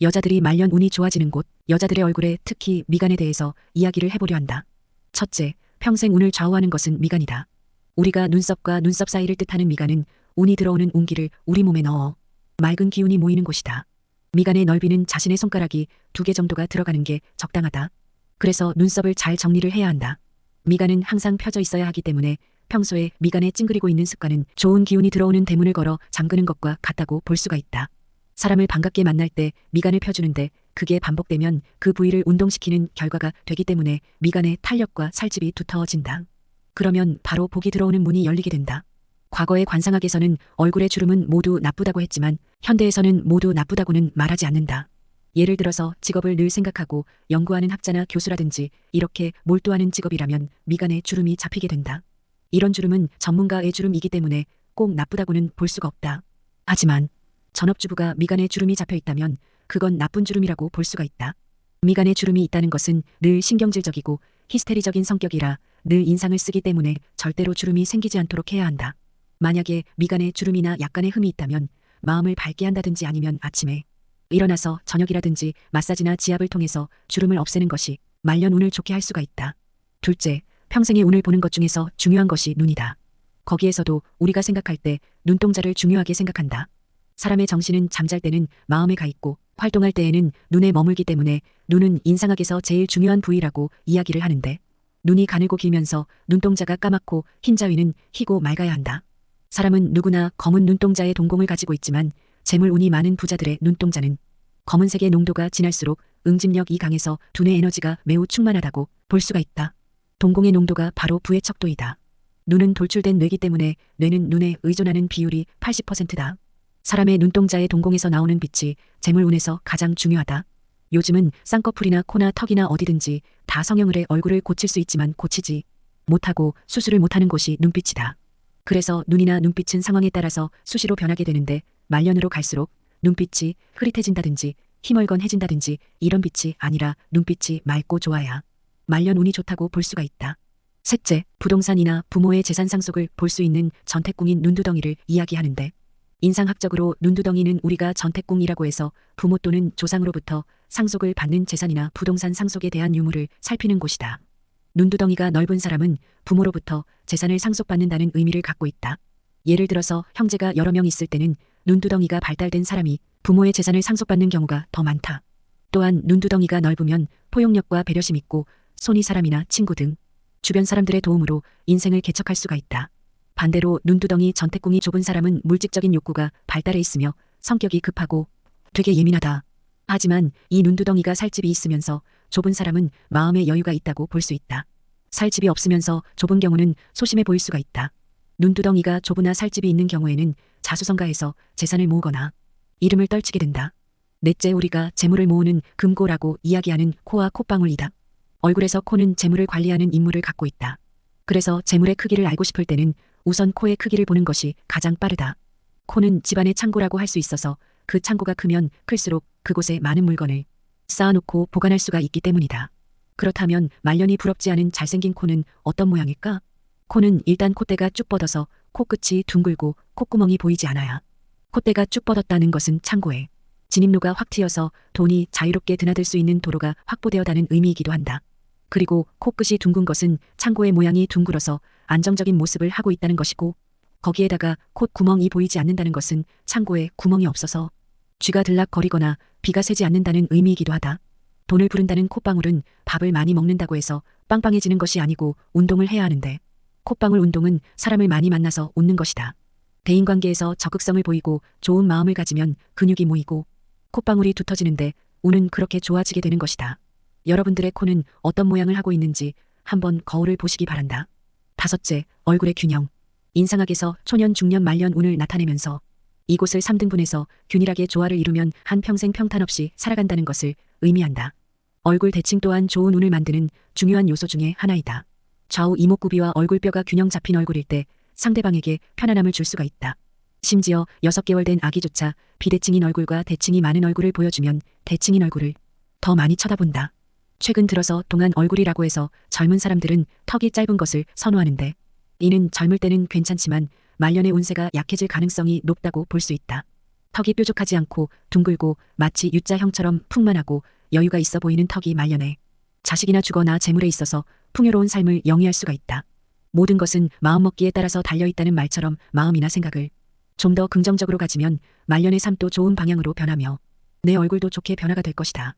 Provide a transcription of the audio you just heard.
여자들이 말년 운이 좋아지는 곳, 여자들의 얼굴에 특히 미간에 대해서 이야기를 해보려 한다. 첫째, 평생 운을 좌우하는 것은 미간이다. 우리가 눈썹과 눈썹 사이를 뜻하는 미간은 운이 들어오는 운기를 우리 몸에 넣어 맑은 기운이 모이는 곳이다. 미간의 넓이는 자신의 손가락이 2개 정도가 들어가는 게 적당하다. 그래서 눈썹을 잘 정리를 해야 한다. 미간은 항상 펴져 있어야 하기 때문에 평소에 미간에 찡그리고 있는 습관은 좋은 기운이 들어오는 대문을 걸어 잠그는 것과 같다고 볼 수가 있다. 사람을 반갑게 만날 때 미간을 펴주는데 그게 반복되면 그 부위를 운동시키는 결과가 되기 때문에 미간의 탄력과 살집이 두터워진다. 그러면 바로 복이 들어오는 문이 열리게 된다. 과거의 관상학에서는 얼굴의 주름은 모두 나쁘다고 했지만 현대에서는 모두 나쁘다고는 말하지 않는다. 예를 들어서 직업을 늘 생각하고 연구하는 학자나 교수라든지 이렇게 몰두하는 직업이라면 미간에 주름이 잡히게 된다. 이런 주름은 전문가의 주름이기 때문에 꼭 나쁘다고는 볼 수가 없다. 하지만 전업주부가 미간에 주름이 잡혀 있다면 그건 나쁜 주름이라고 볼 수가 있다. 미간에 주름이 있다는 것은 늘 신경질적이고 히스테리적인 성격이라 늘 인상을 쓰기 때문에 절대로 주름이 생기지 않도록 해야 한다. 만약에 미간에 주름이나 약간의 흠이 있다면 마음을 밝게 한다든지 아니면 아침에 일어나서 저녁이라든지 마사지나 지압을 통해서 주름을 없애는 것이 말년 운을 좋게 할 수가 있다. 둘째, 평생의 운을 보는 것 중에서 중요한 것이 눈이다. 거기에서도 우리가 생각할 때 눈동자를 중요하게 생각한다. 사람의 정신은 잠잘 때는 마음에 가 있고 활동할 때에는 눈에 머물기 때문에 눈은 인상학에서 제일 중요한 부위라고 이야기를 하는데 눈이 가늘고 길면서 눈동자가 까맣고 흰자위는 희고 맑아야 한다. 사람은 누구나 검은 눈동자의 동공을 가지고 있지만 재물 운이 많은 부자들의 눈동자는 검은색의 농도가 진할수록 응집력이 강해서 두뇌 에너지가 매우 충만하다고 볼 수가 있다. 동공의 농도가 바로 부의 척도이다. 눈은 돌출된 뇌이기 때문에 뇌는 눈에 의존하는 비율이 80%다. 사람의 눈동자의 동공에서 나오는 빛이 재물운에서 가장 중요하다. 요즘은 쌍꺼풀이나 코나 턱이나 어디든지 다 성형을 해 얼굴을 고칠 수 있지만 고치지 못하고 수술을 못하는 곳이 눈빛이다. 그래서 눈이나 눈빛은 상황에 따라서 수시로 변하게 되는데 말년으로 갈수록 눈빛이 흐릿해진다든지 희멀건해진다든지 이런 빛이 아니라 눈빛이 맑고 좋아야 말년 운이 좋다고 볼 수가 있다. 셋째, 부동산이나 부모의 재산 상속을 볼 수 있는 전태궁인 눈두덩이를 이야기하는데 인상학적으로 눈두덩이는 우리가 전태궁이라고 해서 부모 또는 조상으로부터 상속을 받는 재산이나 부동산 상속에 대한 유무를 살피는 곳이다. 눈두덩이가 넓은 사람은 부모로부터 재산을 상속받는다는 의미를 갖고 있다. 예를 들어서 형제가 여러 명 있을 때는 눈두덩이가 발달된 사람이 부모의 재산을 상속받는 경우가 더 많다. 또한 눈두덩이가 넓으면 포용력과 배려심 있고 손이 사람이나 친구 등 주변 사람들의 도움으로 인생을 개척할 수가 있다. 반대로 눈두덩이 전태궁이 좁은 사람은 물질적인 욕구가 발달해 있으며 성격이 급하고 되게 예민하다. 하지만 이 눈두덩이가 살집이 있으면서 좁은 사람은 마음의 여유가 있다고 볼 수 있다. 살집이 없으면서 좁은 경우는 소심해 보일 수가 있다. 눈두덩이가 좁으나 살집이 있는 경우에는 자수성가해서 재산을 모으거나 이름을 떨치게 된다. 넷째, 우리가 재물을 모으는 금고라고 이야기하는 코와 콧방울이다. 얼굴에서 코는 재물을 관리하는 임무를 갖고 있다. 그래서 재물의 크기를 알고 싶을 때는 우선 코의 크기를 보는 것이 가장 빠르다. 코는 집안의 창고라고 할 수 있어서 그 창고가 크면 클수록 그곳에 많은 물건을 쌓아놓고 보관할 수가 있기 때문이다. 그렇다면 말년이 부럽지 않은 잘생긴 코는 어떤 모양일까? 코는 일단 콧대가 쭉 뻗어서 코끝이 둥글고 콧구멍이 보이지 않아야. 콧대가 쭉 뻗었다는 것은 창고에 진입로가 확 트여서 돈이 자유롭게 드나들 수 있는 도로가 확보되었다는 의미이기도 한다. 그리고 코끝이 둥근 것은 창고의 모양이 둥글어서 안정적인 모습을 하고 있다는 것이고 거기에다가 콧구멍이 보이지 않는다는 것은 창고에 구멍이 없어서 쥐가 들락거리거나 비가 새지 않는다는 의미이기도 하다. 돈을 부른다는 콧방울은 밥을 많이 먹는다고 해서 빵빵해지는 것이 아니고 운동을 해야 하는데 콧방울 운동은 사람을 많이 만나서 웃는 것이다. 대인관계에서 적극성을 보이고 좋은 마음을 가지면 근육이 모이고 콧방울이 두터지는데 운은 그렇게 좋아지게 되는 것이다. 여러분들의 코는 어떤 모양을 하고 있는지 한번 거울을 보시기 바란다. 다섯째, 얼굴의 균형. 인상학에서 초년, 중년, 말년 운을 나타내면서 이곳을 3등분해서 균일하게 조화를 이루면 한평생 평탄 없이 살아간다는 것을 의미한다. 얼굴 대칭 또한 좋은 운을 만드는 중요한 요소 중에 하나이다. 좌우 이목구비와 얼굴뼈가 균형 잡힌 얼굴일 때 상대방에게 편안함을 줄 수가 있다. 심지어 6개월 된 아기조차 비대칭인 얼굴과 대칭이 많은 얼굴을 보여주면 대칭인 얼굴을 더 많이 쳐다본다. 최근 들어서 동안 얼굴이라고 해서 젊은 사람들은 턱이 짧은 것을 선호하는데 이는 젊을 때는 괜찮지만 말년의 운세가 약해질 가능성이 높다고 볼 수 있다. 턱이 뾰족하지 않고 둥글고 마치 U자형처럼 풍만하고 여유가 있어 보이는 턱이 말년해. 자식이나 주거나 재물에 있어서 풍요로운 삶을 영위할 수가 있다. 모든 것은 마음먹기에 따라서 달려있다는 말처럼 마음이나 생각을 좀 더 긍정적으로 가지면 말년의 삶도 좋은 방향으로 변하며 내 얼굴도 좋게 변화가 될 것이다.